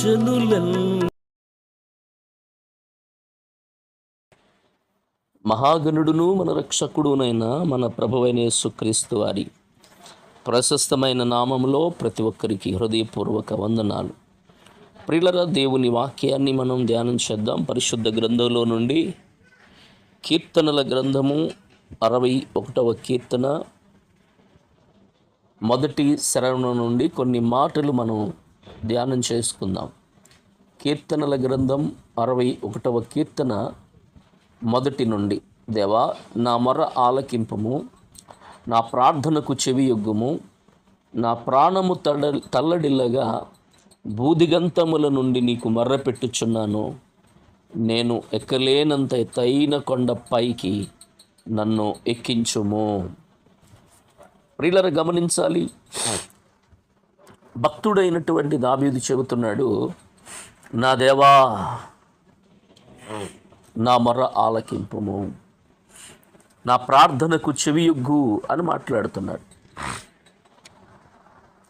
జనులన్. మహాగణుడును మన రక్షకుడునైన మన ప్రభువైన యేసుక్రీస్తు వారి ప్రశస్తమైన నామములో ప్రతి ఒక్కరికి హృదయపూర్వక వందనాలు. ప్రియులరా, దేవుని వాక్యాన్ని మనం ధ్యానం చేద్దాం. పరిశుద్ధ గ్రంథంలో నుండి కీర్తనల గ్రంథము 61వ కీర్తన మొదటి శరణం నుండి కొన్ని మాటలు మనం ధ్యానం చేసుకుందాం. కీర్తనల గ్రంథం 61వ కీర్తన మొదటి నుండి. దేవా, నా మొర ఆలకింపుము, నా ప్రార్థనకు చెవియొగ్గుము. నా ప్రాణము తల్లడిల్లగా బూదిగంతముల నుండి నీకు మర్రపెట్టుచున్నాను. నేను ఎక్కలేనంత ఎత్తైన కొండ పైకి నన్ను ఎక్కించుము. ప్రియులరా, గమనించాలి, భక్తుడైనటువంటి దావీదు చెబుతున్నాడు, నా దేవా నా మొర్ర ఆలకింపుము, నా ప్రార్థనకు చెవియొగ్గు అని మాట్లాడుతున్నాడు.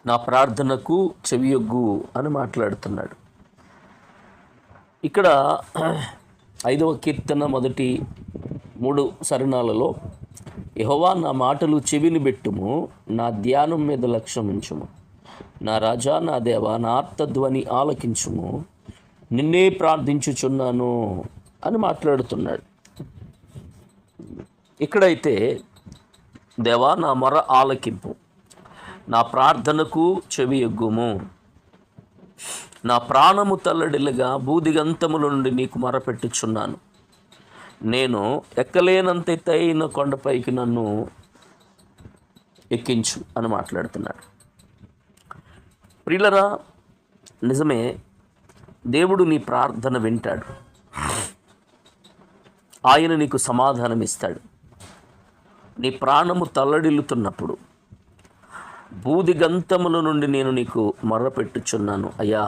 నా ప్రార్థనకు చెవియొగ్గు అని మాట్లాడుతున్నాడు. ఇక్కడ 5వ కీర్తన మొదటి 3 చరణాలలో, యెహోవా నా మాటలు చెవిని బెట్టుము, నా ధ్యానం మీద లక్ష్యమించుము. నా రాజా, నా దేవా, నా ఆర్తధ్వని ఆలకించుము, నిన్నే ప్రార్థించుచున్నాను అని మాట్లాడుతున్నాడు. ఇక్కడైతే దేవా నా మొర ఆలకింపు, నా ప్రార్థనకు చెవియొగ్గుము, నా ప్రాణము తల్లడిల్లగా బూదిగంతముల నుండి నీకు మొరపెట్టుచున్నాను. నేను ఎక్కలేనంత ఎత్తైన కొండపైకి నన్ను ఎక్కించు అని మాట్లాడుతున్నాడు. ప్రియులరా, నిజమే, దేవుడు నీ ప్రార్థన వింటాడు. ఆయన నీకు సమాధానం ఇస్తాడు. నీ ప్రాణము తల్లడిల్లుతున్నప్పుడు బూదిగంతముల నుండి నేను నీకు మొర్రపెట్టుచున్నాను. అయ్యా,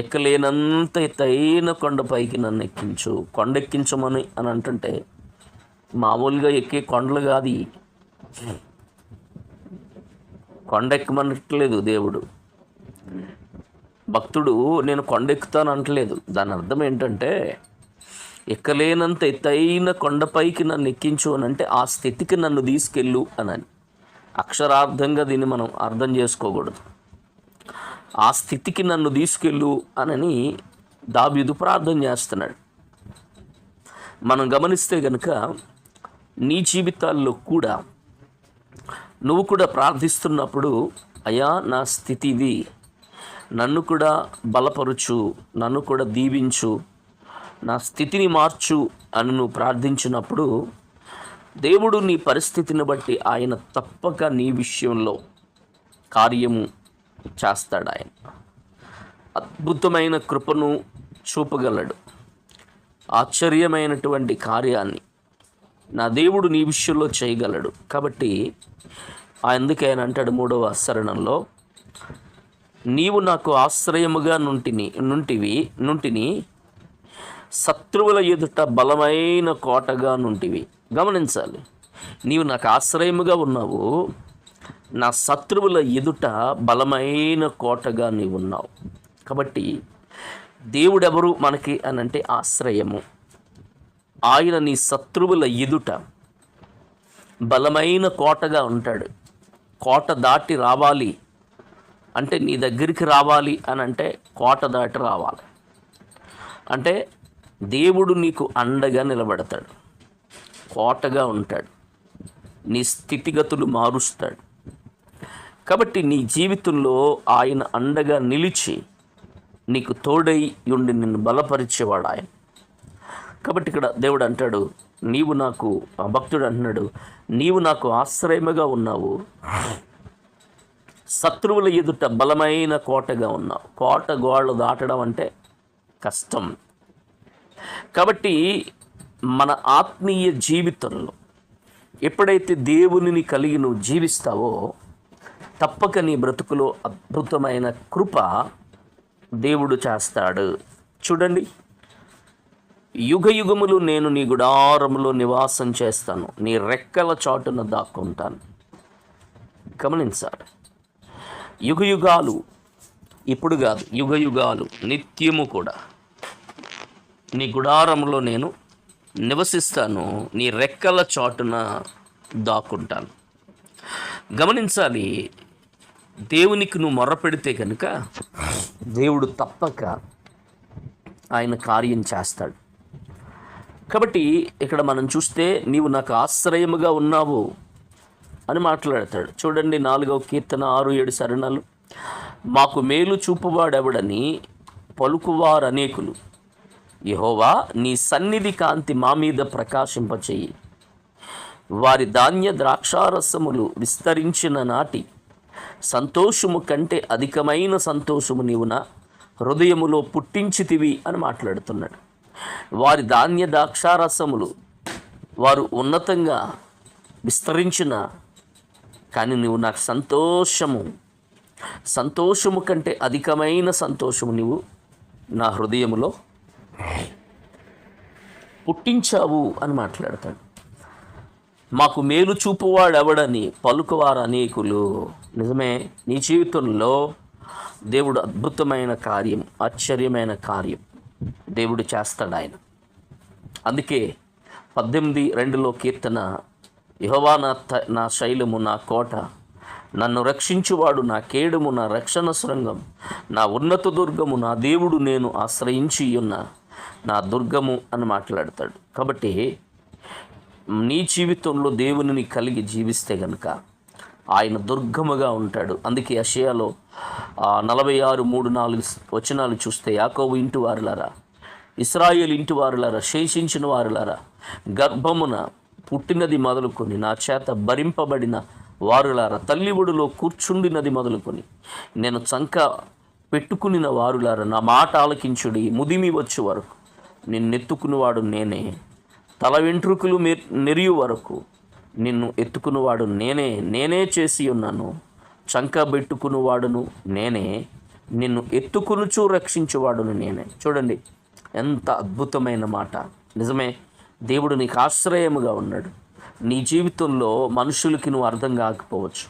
ఎక్కలేనంత ఎత్తైన కొండపైకి నన్ను ఎక్కించు. కొండెక్కించమని అని అంటుంటే మామూలుగా ఎక్కే కొండలు కాదు. కొండెక్కమనట్లేదు దేవుడు. భక్తుడు నేను కొండెక్కుతాను అంటలేదు. దాని అర్థం ఏంటంటే, ఎక్కలేనంత ఎత్తైన కొండపైకి నన్ను ఎక్కించు అని అంటే ఆ స్థితికి నన్ను తీసుకెళ్ళు అని. అక్షరార్థంగా దీన్ని మనం అర్థం చేసుకోకూడదు. ఆ స్థితికి నన్ను తీసుకెళ్ళు అని దావీదు ప్రార్థన చేస్తున్నాడు. మనం గమనిస్తే కనుక నీ జీవితాల్లో కూడా నువ్వు కూడా ప్రార్థిస్తున్నప్పుడు, అయ్యా నా స్థితి ఇది, నన్ను కూడా బలపరుచు, నన్ను కూడా దీవించు, నా స్థితిని మార్చు అని నువ్వు ప్రార్థించినప్పుడు దేవుడు నీ పరిస్థితిని బట్టి ఆయన తప్పక నీ విషయంలో కార్యము చేస్తాడు. ఆయన అద్భుతమైన కృపను చూపగలడు. ఆశ్చర్యమైనటువంటి కార్యాన్ని నా దేవుడు నీ విషయంలో చేయగలడు. కాబట్టి అందుకే ఆయన అంటాడు 3వ చరణంలో, నీవు నాకు ఆశ్రయముగా నుంటిని శత్రువుల ఎదుట బలమైన కోటగా నుంటివి. గమనించాలి, నీవు నాకు ఆశ్రయముగా ఉన్నావు, నా శత్రువుల ఎదుట బలమైన కోటగా నీవు ఉన్నావు. కాబట్టి దేవుడెవరు మనకి అని అంటే ఆశ్రయము. ఆయన నీ శత్రువుల ఎదుట బలమైన కోటగా ఉంటాడు. కోట దాటి రావాలి అంటే, నీ దగ్గరికి రావాలి అని అంటే కోట దాటి రావాలి. అంటే దేవుడు నీకు అండగా నిలబడతాడు, కోటగా ఉంటాడు, నీ స్థితిగతులు మారుస్తాడు. కాబట్టి నీ జీవితంలో ఆయన అండగా నిలిచి నీకు తోడై ఉండి నిన్ను బలపరిచేవాడు ఆయన. కాబట్టి ఇక్కడ దేవుడు అంటాడు, భక్తుడు అంటున్నాడు, నీవు నాకు ఆశ్రయముగా ఉన్నావు, శత్రువుల ఎదుట బలమైన కోటగా ఉన్నావు. కోట గోడలు దాటడం అంటే కష్టం. కాబట్టి మన ఆత్మీయ జీవితంలో ఎప్పుడైతే దేవునిని కలిగి నువ్వు జీవిస్తావో తప్పక నీ బ్రతుకులో అద్భుతమైన కృప దేవుడు చేస్తాడు. చూడండి, యుగయుగములు నేను నీ గుడారములో నివాసం చేస్తాను, నీ రెక్కల చాటున దాక్కుంటాను. గమనించాలి, యుగయుగాలు ఇప్పుడు కాదు, యుగ యుగాలు నిత్యము కూడా నీ గుడారంలో నేను నివసిస్తాను, నీ రెక్కల చాటున దాక్కుంటాను. గమనించాలి, దేవునికి నువ్వు మొర్రపెడితే కనుక దేవుడు తప్పక ఆయన కార్యం చేస్తాడు. కాబట్టి ఇక్కడ మనం చూస్తే నీవు నాకు ఆశ్రయముగా ఉన్నావు అని మాట్లాడతాడు. చూడండి 4వ కీర్తన 6-7 చరణాలు. మాకు మేలు చూపువాడెవడని పలుకువారు అనేకులు, యెహోవా నీ సన్నిధి కాంతి మా మీద ప్రకాశింపచేయి. వారి ధాన్య ద్రాక్షారసములు విస్తరించిన నాటి సంతోషము కంటే అధికమైన సంతోషము నీవు నా హృదయములో పుట్టించితివి అని మాట్లాడుతున్నాడు. వారి ధాన్య ద్రాక్షారసములు వారు ఉన్నతంగా విస్తరించిన, కానీ నువ్వు నాకు సంతోషము కంటే అధికమైన సంతోషము నీవు నా హృదయములో పుట్టించావు అని మాట్లాడతాడు. మాకు మేలు చూపువాడెవడని పలుకువారు అనేకులు. నిజమే, నీ జీవితంలో దేవుడు అద్భుతమైన కార్యం, ఆశ్చర్యమైన కార్యం దేవుడు చేస్తాడు ఆయన. అందుకే 18:2 కీర్తన, యెహోవా నా శైలము, నా కోట, నన్ను రక్షించువాడు, నా కేడము, నా రక్షణ శృంగం, నా ఉన్నత దుర్గము, నా దేవుడు, నేను ఆశ్రయించి ఉన్న నా దుర్గము అని మాట్లాడతాడు. కాబట్టి నీ జీవితంలో దేవునిని కలిగి జీవిస్తే గనుక ఆయన దుర్గముగా ఉంటాడు. అందుకే యెషయాలో 46:3-4 వచనాలు చూస్తే, యాకోబు ఇంటి వారులారా, ఇశ్రాయేలు ఇంటి వారులారా, శేషించిన వారులారా, గర్భమున పుట్టినది మొదలుకొని నా చేత భరింపబడిన వారులారా, తల్లి ఒడిలో కూర్చుండినది మొదలుకొని నేను చంక పెట్టుకునిన వారులారా, నా మాట ఆలకించుడి. ముదిమి వచ్చే వరకు నిన్నెత్తుకునివాడు నేనే, తల వెంట్రుకలు నెరియు వరకు నిన్ను ఎత్తుకునివాడు నేనే చేసి ఉన్నాను. చంక పెట్టుకునివాడును నేనే, నిన్ను ఎత్తుకునుచూ రక్షించేవాడును నేనే. చూడండి ఎంత అద్భుతమైన మాట. నిజమే, దేవుడు నీకు ఆశ్రయముగా ఉన్నాడు. నీ జీవితంలో మనుషులకి నువ్వు అర్థం కాకపోవచ్చు,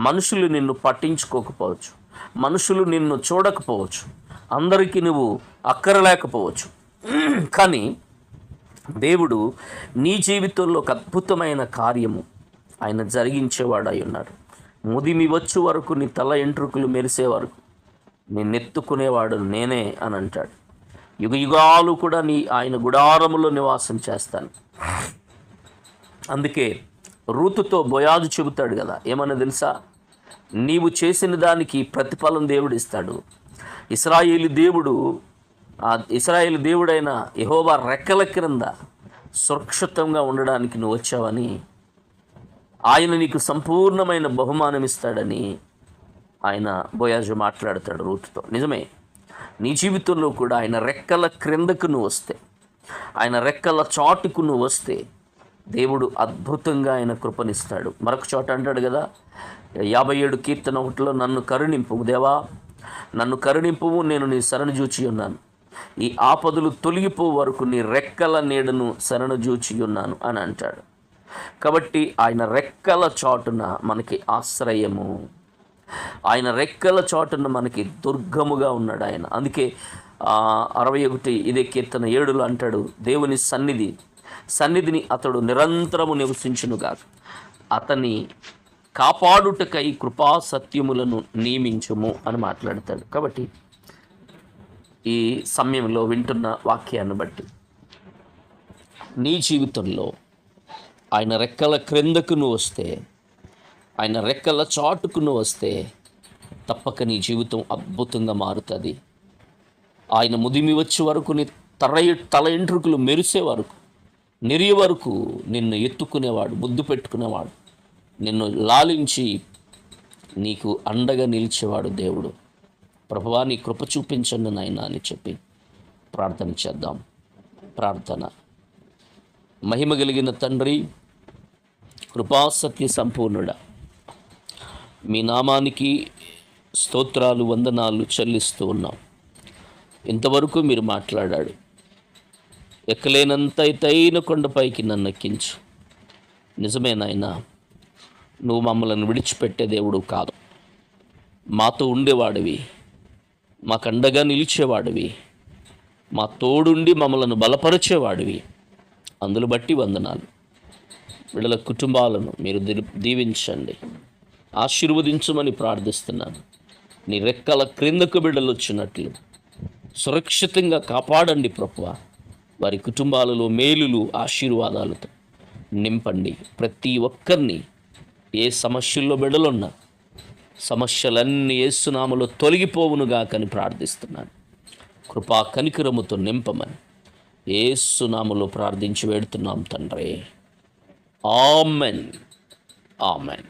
మనుషులు నిన్ను పట్టించుకోకపోవచ్చు, మనుషులు నిన్ను చూడకపోవచ్చు, అందరికీ నువ్వు అక్కరలేకపోవచ్చు, కానీ దేవుడు నీ జీవితంలో ఒక అద్భుతమైన కార్యము ఆయన జరిగించేవాడై ఉన్నాడు. ముదిమి వచ్చు వరకు నీ తల ఎంట్రుకలు మెరిసే వరకు నిన్నెత్తుకునేవాడు నేనే అని అంటాడు. యుగ యుగాలు కూడా ఆయన గుడారములో నివాసం చేస్తాను. అందుకే రూతుతో బోయాజు చెబుతాడు కదా, ఏమన్నా తెలుసా, నీవు చేసిన దానికి ప్రతిఫలం దేవుడు ఇస్తాడు. ఇశ్రాయేలు దేవుడైన యెహోవా రెక్కల క్రింద సురక్షితంగా ఉండడానికి నువ్వు వచ్చావని, ఆయన నీకు సంపూర్ణమైన బహుమానం ఇస్తాడని ఆయన బోయాజు మాట్లాడతాడు రూతుతో. నిజమే, నీ జీవితంలో కూడా ఆయన రెక్కల క్రిందకు నువ్వు వస్తే, ఆయన రెక్కల చాటుకు నువ్వు వస్తే దేవుడు అద్భుతంగా ఆయన కృపనిస్తాడు. మరొక చోట అంటాడు కదా, 57 కీర్తన 1లో, నన్ను కరుణింపు దేవా, నన్ను కరుణింపువు, నేను నీ శరణు జూచి ఉన్నాను. ఈ ఆపదలు తొలగిపో వరకు నీ రెక్కల నీడను శరణు జూచి ఉన్నాను అని అంటాడు. కాబట్టి ఆయన రెక్కల చాటున మనకి ఆశ్రయము, ఆయన రెక్కల చాటున మనకి దుర్గముగా ఉన్నాడు ఆయన. అందుకే 61 ఇదే కీర్తన 7లో అంటాడు, దేవుని సన్నిధిని అతడు నిరంతరము నివసించునుగా, అతని కాపాడుటకై కృపా సత్యములను నియమించుము అని మాట్లాడతాడు. కాబట్టి ఈ సమయంలో వింటున్న వాక్యాన్ని బట్టి నీ జీవితంలో ఆయన రెక్కల క్రిందకు నువ్వు వస్తే, ఆయన రెక్కల చాటుకు నువ్వు వస్తే తప్పక నీ జీవితం అద్భుతంగా మారుతుంది. ఆయన ముదిమి వచ్చే వరకు, నీ తల ఎంట్రుకలు మెరిసే వరకు, నెరియ వరకు నిన్ను ఎత్తుకునేవాడు, ముద్దు పెట్టుకునేవాడు, నిన్ను లాలించి నీకు అండగా నిలిచేవాడు దేవుడు. ప్రభువా, నీ కృప చూపించండి నాయనా అని చెప్పి ప్రార్థన చేద్దాం. ప్రార్థన. మహిమ కలిగిన తండ్రి, కృపాసత్య సంపూర్ణుడా, మీ నామానికి స్తోత్రాలు, వందనాలు చెల్లిస్తూ ఉన్నాం. ఇంతవరకు మీరు మాట్లాడాడు. ఎక్కలేనంత ఎత్తైన కొండపైకి నన్ను ఎక్కించు. నిజమే నాయనా, నువ్వు మమ్మల్ని విడిచిపెట్టే దేవుడు కాదు, మాతో ఉండేవాడివి. మాకండగా నిలిచేవాడివి, మా తోడుండి మమ్మలను బలపరిచేవాడివి. అందును బట్టి వందనాలు. వీళ్ళ కుటుంబాలను మీరు దీవించండి, ఆశీర్వదించమని ప్రార్థిస్తున్నాను. నీ రెక్కల క్రిందకు బిడ్డలు వచ్చినట్లు సురక్షితంగా కాపాడండి ప్రభువా. వారి కుటుంబాలలో మేలులు ఆశీర్వాదాలతో నింపండి. ప్రతి ఒక్కరిని ఏ సమస్యల్లో బిడ్డలున్నా సమస్యలన్నీ యేసునామములో తొలగిపోవునుగాకని ప్రార్థిస్తున్నాను. కృపా కనికరముతో నింపమని యేసునామములో ప్రార్థించి వేడుతున్నాం తండ్రి. ఆమెన్. ఆమెన్.